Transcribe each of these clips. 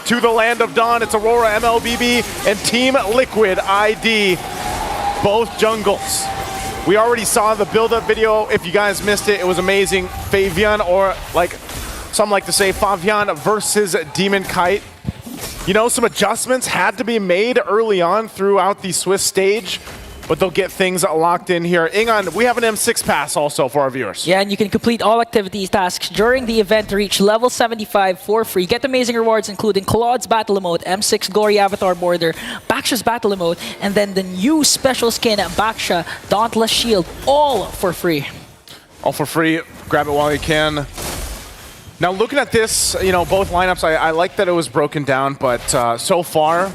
to the land of Dawn. It's Aurora, MLBB, and Team Liquid ID, both jungles. We already saw the build-up video. If you guys missed it, it was amazing. Favian, or like some like to say, Favian versus Demon Kite. You know, some adjustments had to be made early on throughout the Swiss stage, but they'll get things locked in here. Ingon, we have an M6 pass also for our viewers. Yeah, and you can complete all activities tasks during the event to reach level 75 for free. Get amazing rewards including Claude's battle emote, M6 Gory Avatar Border, Baksha's battle emote, and then the new special skin, Baksha Dauntless Shield, all for free. All for free. Grab it while you can. Now looking at this, you know, both lineups, I like that it was broken down, but so far,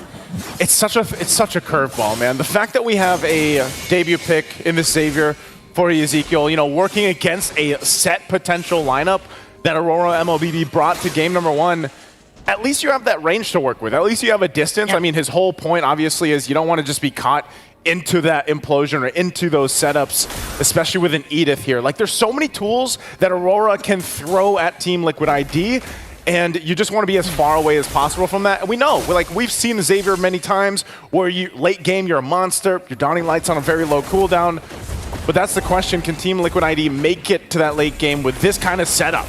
it's such a curveball, man. The fact that we have a debut pick in the Savior for Ezekiel, you know, working against a set potential lineup that Aurora MLBB brought to game number 1, at least you have that range to work with. At least you have a distance. Yeah. I mean, his whole point, obviously, is you don't want to just be caught into that implosion or into those setups, especially with an Edith here. Like, there's so many tools that Aurora can throw at Team Liquid ID, and you just want to be as far away as possible from that. And we know, we've seen the Xavier many times where you late game, you're a monster, your Dawning Light's on a very low cooldown. But that's the question, can Team Liquid ID make it to that late game with this kind of setup?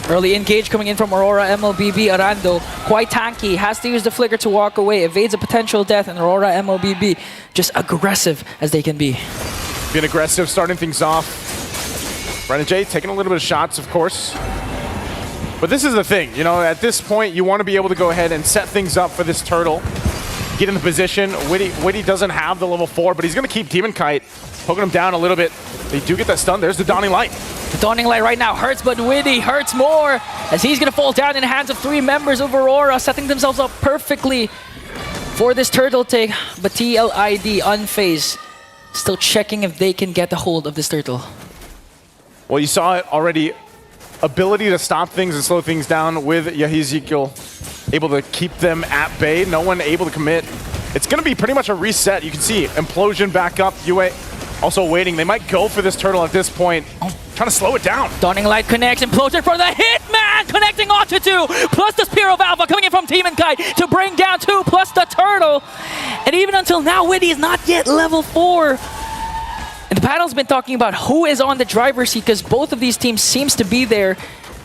Early engage coming in from Aurora MLBB. Arando, quite tanky, has to use the flicker to walk away, evades a potential death, and Aurora MLBB just aggressive as they can be. Being aggressive, starting things off. Renegade taking a little bit of shots, of course. But this is the thing, you know, at this point, you want to be able to go ahead and set things up for this turtle. Get in the position. Witty doesn't have the level 4, but he's going to keep Demon Kite, poking him down a little bit. They do get that stun. There's the Dawning Light. The Dawning Light right now hurts, but Witty hurts more as he's going to fall down in the hands of 3 members of Aurora, setting themselves up perfectly for this turtle take. But TLID, unfazed, still checking if they can get a hold of this turtle. Well, you saw it already. Ability to stop things and slow things down with Ezekiel, able to keep them at bay. No one able to commit. It's going to be pretty much a reset. You can see Implosion back up. UA also waiting. They might go for this turtle at this point. Trying to slow it down. Dawning Light connects. Implosion for the Hitman, connecting onto 2. Plus the Spear of Alpha coming in from Demon Kite to bring down 2, plus the turtle. And even until now, Witty is not yet level 4. And the panel's been talking about who is on the driver's seat because both of these teams seems to be there.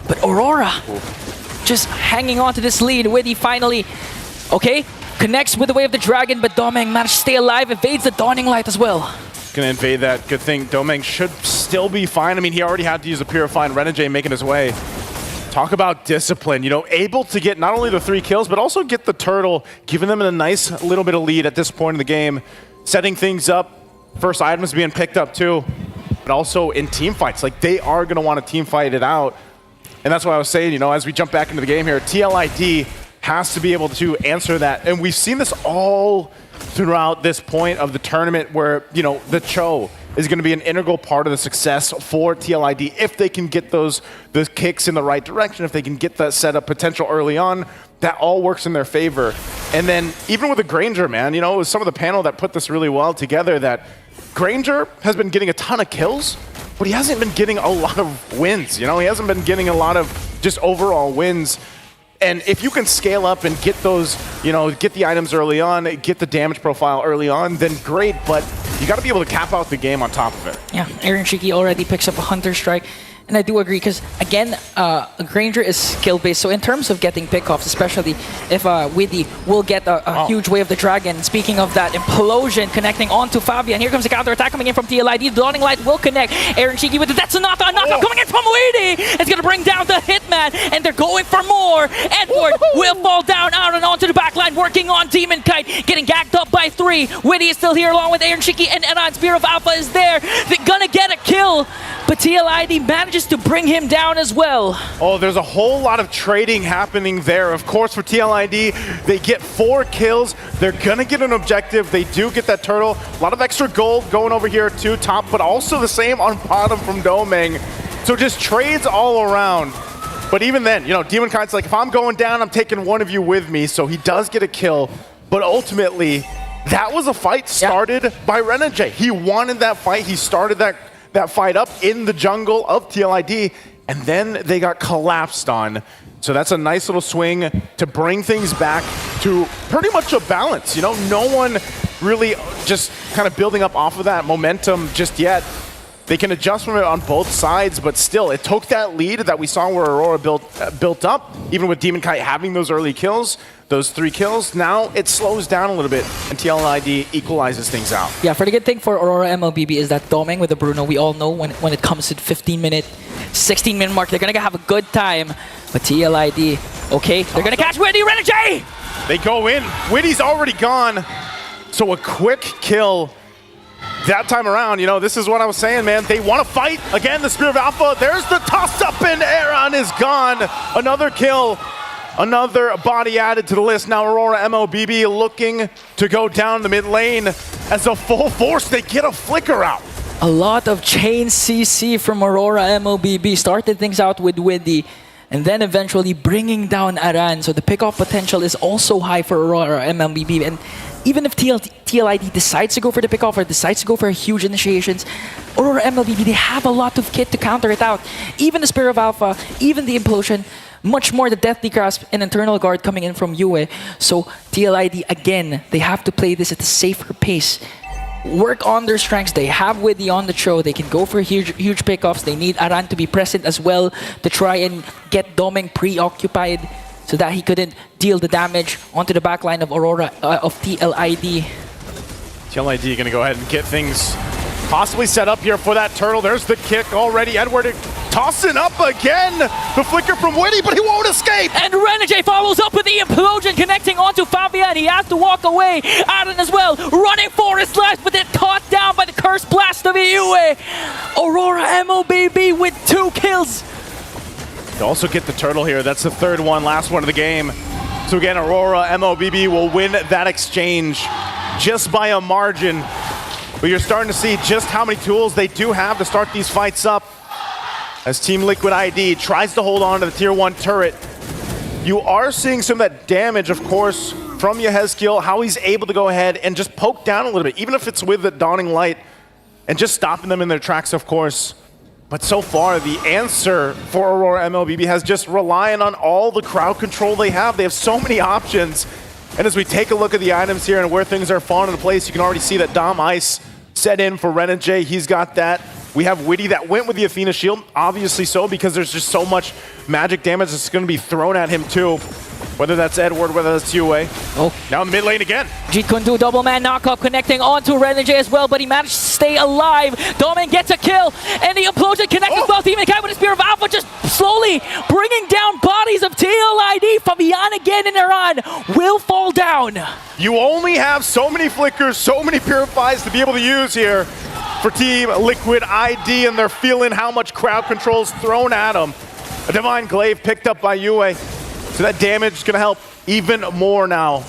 But Aurora just hanging on to this lead. Witty finally, okay, connects with the Way of the Dragon, but Domeng managed to stay alive, evades the Dawning Light as well. Gonna invade that. Good thing Domeng should still be fine. I mean, he already had to use a Purifying Renegade making his way. Talk about discipline, you know, able to get not only the 3 kills, but also get the turtle, giving them a nice little bit of lead at this point in the game, setting things up. First items being picked up too, but also in team fights. Like, they are going to want to team fight it out. And that's why I was saying, you know, as we jump back into the game here, TLID has to be able to answer that. And we've seen this all throughout this point of the tournament where, you know, the Cho is going to be an integral part of the success for TLID if they can get those kicks in the right direction, if they can get that setup potential early on. That all works in their favor. And then even with the Granger, man, you know, it was some of the panel that put this really well together that Granger has been getting a ton of kills, but he hasn't been getting a lot of wins. You know, he hasn't been getting a lot of just overall wins. And if you can scale up and get those, you know, get the items early on, get the damage profile early on, then great, but you got to be able to cap out the game on top of it. Yeah, Aaron Shiki already picks up a Hunter Strike. And I do agree, because again, Granger is skill-based, so in terms of getting pickoffs, especially if Witty will get a huge Way of the Dragon. Speaking of that, Implosion connecting onto Fabian. Here comes the counter-attack coming in from TLID. Dawning Light will connect. Aaron Shiki with the Detsunata. Knockout coming in from Witty. It's going to bring down the Hitman, and they're going for more. Edward will fall down out and onto the backline, working on Demon Kite, getting gagged up by 3. Witty is still here along with Aaron Shiki, and Eran. Spear of Alpha is there. They're going to get a kill, but TLID manages to bring him down as well. Oh, there's a whole lot of trading happening there. Of course, for TLID, they get 4 kills. They're gonna get an objective. They do get that turtle. A lot of extra gold going over here to top, but also the same on bottom from Domeng. So just trades all around. But even then, you know, Demon Kite's like, if I'm going down, I'm taking one of you with me. So he does get a kill. But ultimately, that was a fight started by Renegade. He wanted that fight. He started that fight up in the jungle of TLID, and then they got collapsed on. So that's a nice little swing to bring things back to pretty much a balance. You know, no one really just kind of building up off of that momentum just yet. They can adjust from it on both sides, but still, it took that lead that we saw where Aurora built up, even with Demon Kite having those early kills, those 3 kills. Now it slows down a little bit, and TLID equalizes things out. Yeah, for the good thing for Aurora MLBB is that Doming with the Bruno, we all know when it comes to the 15-minute, 16-minute mark, they're going to have a good time. But TLID, okay, they're going to catch Witty Renegade! They go in. Witty's already gone. So a quick kill that time around. You know, this is what I was saying, man. They want to fight. Again, the Spear of Alpha. There's the toss-up, and Aaron is gone. Another kill. Another body added to the list. Now Aurora MLBB looking to go down the mid lane as a full force. They get a flicker out. A lot of chain CC from Aurora MLBB. Started things out with Widdy, and then eventually bringing down Aran. So the pickoff potential is also high for Aurora MLBB. And even if TLID decides to go for the pickoff or decides to go for huge initiations, Aurora MLBB, they have a lot of kit to counter it out. Even the Spear of Alpha, even the Implosion, much more the Deathly Grasp and Internal Guard coming in from Yue. So TLID, again, they have to play this at a safer pace. Work on their strengths. They have Widdy on the show. They can go for huge pickoffs. They need Aran to be present as well to try and get Doming preoccupied so that he couldn't deal the damage onto the backline of Aurora, of TLID. TLID gonna go ahead and get things possibly set up here for that turtle. There's the kick already. Edward tossing up again. The flicker from Widdy, but he won't escape. And Renegade follows up with the Implosion connecting onto Fabian. He has to walk away. Aran as well, running for his life, but then caught down by the Curse Blast of Yue. Aurora MLBB with 2 kills. They also get the turtle here. That's the 3rd one, last one of the game. So again, Aurora MLBB will win that exchange just by a margin. But you're starting to see just how many tools they do have to start these fights up. As Team Liquid ID tries to hold on to the tier 1 turret. You are seeing some of that damage, of course, from Yehezkiel, how he's able to go ahead and just poke down a little bit, even if it's with the Dawning Light, and just stopping them in their tracks, of course. But so far, the answer for Aurora MLBB has just relying on all the crowd control they have. They have so many options. And as we take a look at the items here and where things are falling into place, you can already see that Dom Ice set in for Renegade. He's got that. We have Widdy that went with the Athena shield, obviously so, because there's just so much magic damage that's going to be thrown at him too. Whether that's Edward, whether that's Yue. Oh, now in the mid lane again. Jeet Kune Do double man knockup connecting onto Renegade as well, but he managed to stay alive. Domin gets a kill, and the Implosion connects as well. Demon Kite with the Spear of Alpha just slowly bringing down bodies of TLID. Fabian again and Aran will fall down. You only have so many flickers, so many purifies to be able to use here for Team Liquid ID, and they're feeling how much crowd control is thrown at them. A Divine Glaive picked up by Yue. So that damage is going to help even more now,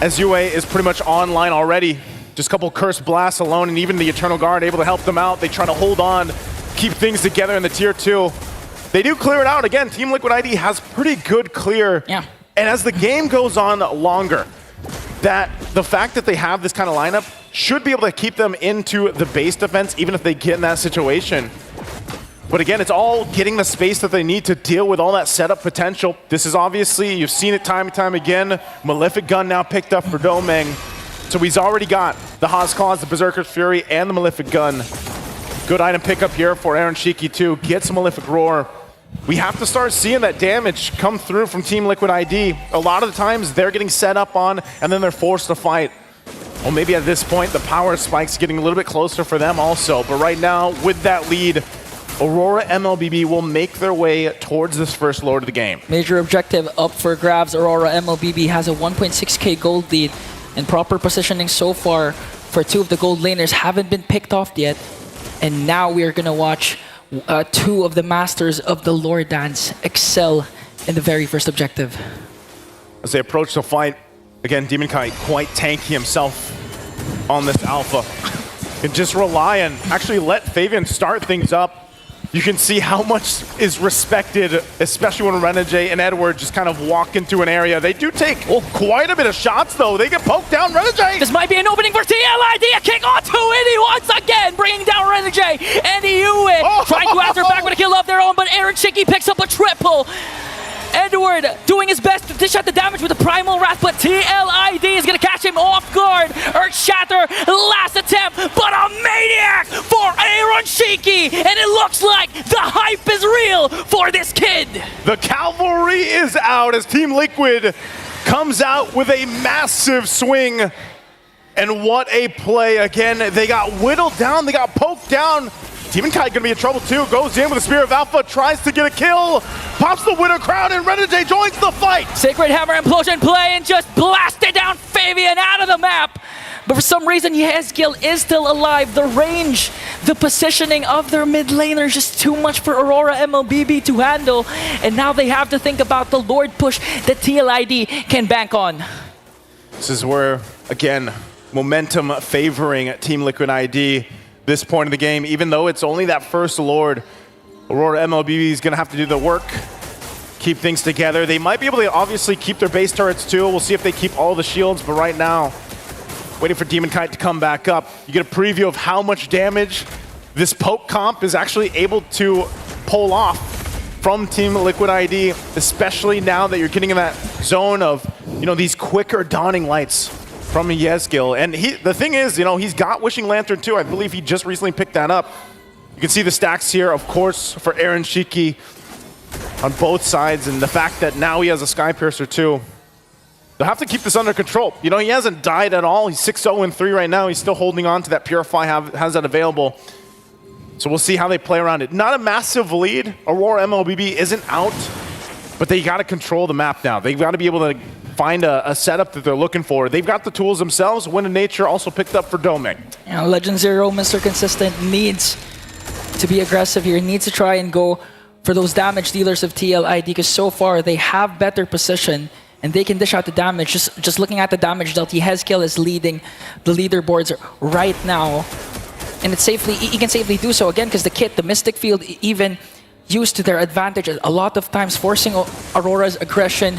as Yue is pretty much online already. Just a couple Curse Blasts alone, and even the Eternal Guard able to help them out. They try to hold on, keep things together in the tier 2. They do clear it out. Again, Team Liquid ID has pretty good clear. Yeah. And as the game goes on longer, that the fact that they have this kind of lineup should be able to keep them into the base defense, even if they get in that situation. But again, it's all getting the space that they need to deal with all that setup potential. This is obviously, you've seen it time and time again. Malefic Gun now picked up for Doming. So he's already got the Haas Claws, the Berserker's Fury, and the Malefic Gun. Good item pickup here for Aaron Shiki too. Gets a Malefic Roar. We have to start seeing that damage come through from Team Liquid ID. A lot of the times they're getting set up on, and then they're forced to fight. Well, maybe at this point, the power spike's getting a little bit closer for them also. But right now, with that lead, Aurora MLBB will make their way towards this first lord of the game. Major objective up for grabs. Aurora MLBB has a 1.6k gold lead, and proper positioning so far for 2 of the gold laners haven't been picked off yet. And now we are going to watch 2 of the masters of the lore dance excel in the very first objective. As they approach the fight, again, Demon Kite quite tanky himself on this alpha. And just rely on, actually let Fabian start things up. You can see how much is respected, especially when Renegade and Edward just kind of walk into an area. They do take quite a bit of shots, though. They get poked down. Renegade! This might be an opening for TLID. A kick onto Widdy once again, bringing down Renegade. And Yue trying to answer back with a kill of their own, but Aaron Shiki picks up a triple. And Edward doing his best to dish out the damage with the Primal Wrath, but TLID is gonna catch him off guard. Earth Shatter, last attempt, but a maniac for Aaron Shiki, and it looks like the hype is real for this kid. The cavalry is out as Team Liquid comes out with a massive swing. And what a play. Again, they got whittled down, they got poked down. Demonkite gonna be in trouble too. Goes in with the Spear of Alpha, tries to get a kill, pops the Widow Crown, and Renegade joins the fight. Sacred Hammer Implosion play and just blasted down Fabian out of the map. But for some reason, Yezgil is still alive. The range, the positioning of their mid laner is just too much for Aurora MLBB to handle. And now they have to think about the Lord push that TLID can bank on. This is where, again, momentum favoring Team Liquid ID this point of the game. Even though it's only that first Lord, Aurora MLBB is going to have to do the work, keep things together. They might be able to obviously keep their base turrets too. We'll see if they keep all the shields, but right now, waiting for Demonkite to come back up. You get a preview of how much damage this poke comp is actually able to pull off from Team Liquid ID, especially now that you're getting in that zone of, you know, these quicker dawning lights from Yezgil. And the thing is, you know, he's got Wishing Lantern too. I believe he just recently picked that up. You can see the stacks here, of course, for Aaron Shiki on both sides, and the fact that now he has a Sky Piercer too. They'll have to keep this under control. You know, he hasn't died at all. He's 6-0-3 right now. He's still holding on to that Purify, has that available. So we'll see how they play around it. Not a massive lead. Aurora MLBB isn't out, but they got to control the map now. They've got to be able to find a setup that they're looking for. They've got the tools themselves. Wind of Nature also picked up for Doming. Yeah, Legend Zero, Mr. Consistent, needs to be aggressive here. Needs to try and go for those damage dealers of TLID, because so far they have better position and they can dish out the damage. Just looking at the damage dealt, Yezgil is leading the leaderboards right now. And it's he can safely do so again, because the kit, the Mystic Field, even used to their advantage a lot of times, forcing Aurora's aggression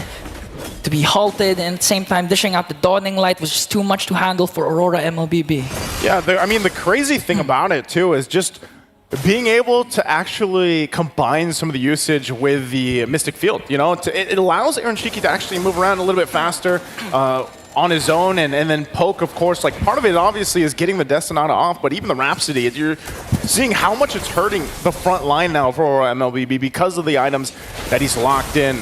to be halted, and at the same time dishing out the Dawning Light was just too much to handle for Aurora MLBB. Yeah, I mean, the crazy thing about it too is just being able to actually combine some of the usage with the Mystic Field. You know, it allows Aaron Shiki to actually move around a little bit faster on his own, and then poke, of course. Like, part of it obviously is getting the Destinata off, but even the Rhapsody, you're seeing how much it's hurting the front line now for Aurora MLBB because of the items that he's locked in.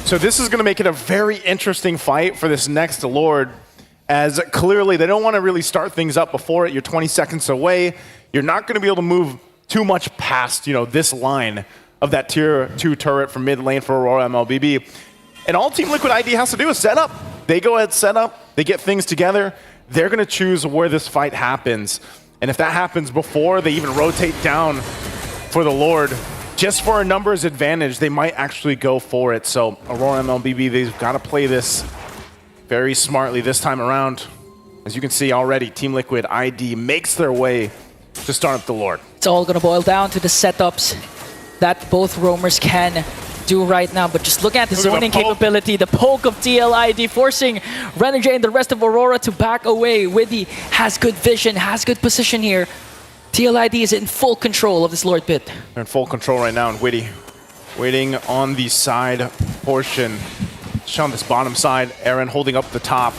So this is going to make it a very interesting fight for this next Lord, as clearly they don't want to really start things up before it. You're 20 seconds away. You're not going to be able to move too much past, you know, this line of that tier 2 turret from mid lane for Aurora MLBB. And all Team Liquid ID has to do is set up. They go ahead, set up, they get things together. They're going to choose where this fight happens. And if that happens before they even rotate down for the Lord, just for a numbers advantage, they might actually go for it. So Aurora MLBB, they've got to play this very smartly this time around. As you can see already, Team Liquid ID makes their way to start up the Lord. It's all going to boil down to the setups that both roamers can do right now. But just look at the zoning capability, the poke of TLID, forcing Renegade and the rest of Aurora to back away. Widdy has good vision, has good position here. TLID is in full control of this Lord pit. They're in full control right now, and Widdy waiting on the side portion. On this bottom side, Aaron holding up the top.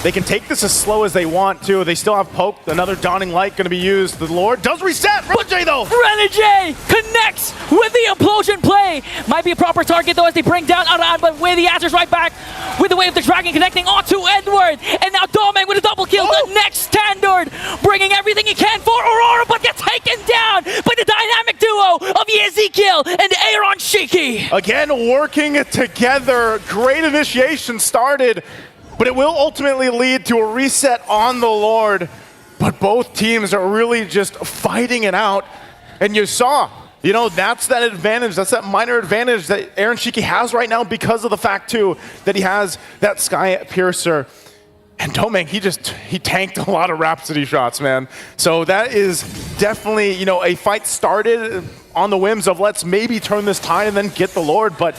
They can take this as slow as they want to. They still have poke. Another Dawning Light going to be used. The Lord does reset. Renegade though. Renegade connects with the implosion play. Might be a proper target though as they bring down Aran, but Widdy answers right back with the Wave of the Dragon connecting onto Edward. And now Domeng with a double kill. The next standard, bringing everything he can for Aurora, but gets taken down by the dynamic duo of Yezgil and Aaron Shiki. Again, working together. Great initiation started, but it will ultimately lead to a reset on the Lord. But both teams are really just fighting it out. And you saw, you know, that's that advantage. That's that minor advantage that Aaron Shiki has right now because of the fact, too, that he has that Sky Piercer. And Domeng, he tanked a lot of Rhapsody shots, man. So that is definitely, you know, a fight started on the whims of let's maybe turn this tide and then get the Lord. But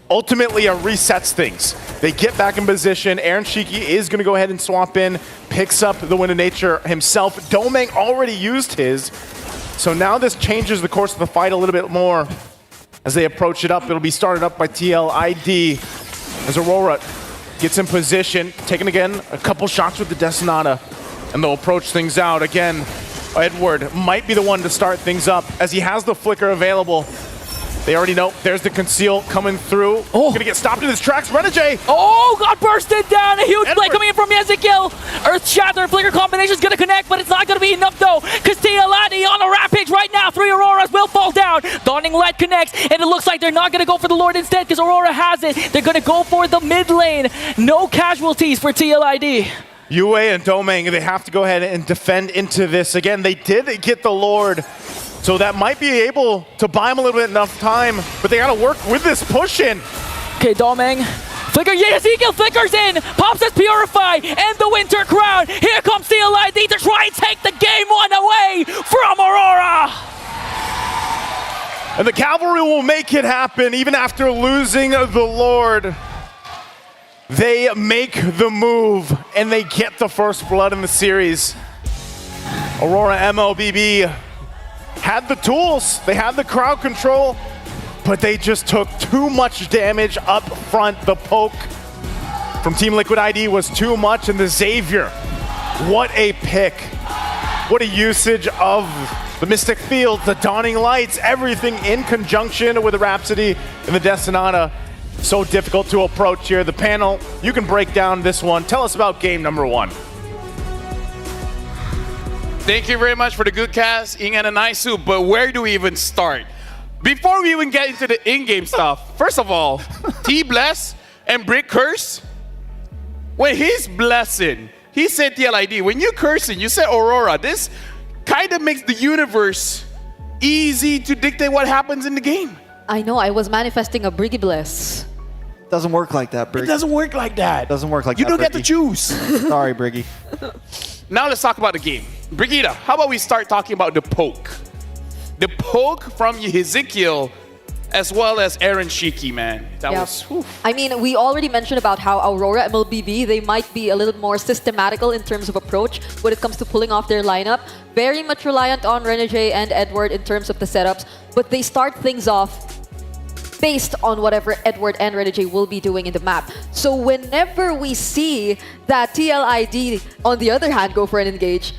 ultimately, it resets things. They get back in position. Aaron Shiki is going to go ahead and swap in, picks up the Wind of Nature himself. Domeng already used his, so now this changes the course of the fight a little bit more, as they approach it up. It'll be started up by TLID as Aurora gets in position, taking again a couple shots with the Detonata, and they'll approach things out again. Edward might be the one to start things up as he has the flicker available. They already know there's the conceal coming through. Oh. Gonna get stopped in his tracks. Renegade. Oh, got bursted down. A huge play Edward. coming in from Ezekiel. Earth Shatter and Flicker combination is going to connect, but it's not going to be enough though, because TLID on a rampage right now. 3 Auroras will fall down. Dawning Light connects, and it looks like they're not going to go for the Lord instead, because Aurora has it. They're going to go for the mid lane. No casualties for TLID. Yue and Domeng, they have to go ahead and defend into this. Again, they did get the Lord, so that might be able to buy him a little bit enough time, but they gotta work with this push in. Okay, Domeng. Flicker, yeah, Ezekiel flickers in. Pops as Purify and the Winter Crown. Here comes TLID to try and take the game one away from Aurora. And the Cavalry will make it happen even after losing the Lord. They make the move and they get the first blood in the series. Aurora MLBB had the tools, they had the crowd control, but they just took too much damage up front. The poke from Team Liquid ID was too much, and the Xavier, what a pick. What a usage of the Mystic Field, the Dawning Lights, everything in conjunction with the Rhapsody and the Detonata. So difficult to approach here. The panel, you can break down this one. Tell us about game number 1. Thank you very much for the good cast, Ing and Anaisu, but where do we even start? Before we even get into the in-game stuff, first of all, T-Bless and Brick Curse, when he's blessing, he said TLID, when you cursing, you said Aurora. This kind of makes the universe easy to dictate what happens in the game. I know, I was manifesting a Briggy Bless. Doesn't work like that, Briggy. It doesn't work like that. Doesn't work like you that, don't get to Briggy. choose. Sorry, Briggy. Now let's talk about the game. Brigitte, how about we start talking about the poke? The poke from Ezekiel as well as Aaron Shiki, man. That Yeah. was... whew. I mean, we already mentioned about how Aurora MLBB, they might be a little more systematical in terms of approach when it comes to pulling off their lineup. Very much reliant on Renegade and Edward in terms of the setups, but they start things off based on whatever Edward and Renegade will be doing in the map. So whenever we see that TLID, on the other hand, go for an engage,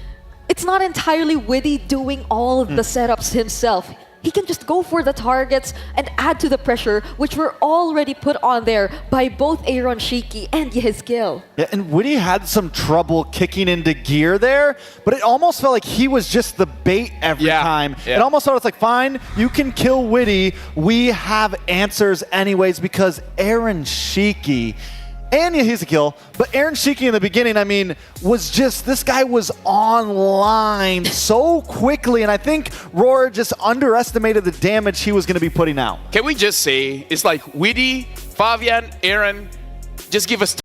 it's not entirely Witty doing all the setups himself. He can just go for the targets and add to the pressure, which were already put on there by both Aaron Shiki and Yehezkiel. Yeah, and Witty had some trouble kicking into gear there, but it almost felt like he was just the bait every time. Yeah. It almost felt it's like, fine, you can kill Witty. We have answers anyways, because Aaron Shiki and Yehezkiel, but Aaron Shiki in the beginning, I mean, was just, this guy was online so quickly, and I think RORA just underestimated the damage he was going to be putting out. Can we just say, it's like Witty, Fabian, Aaron, just give us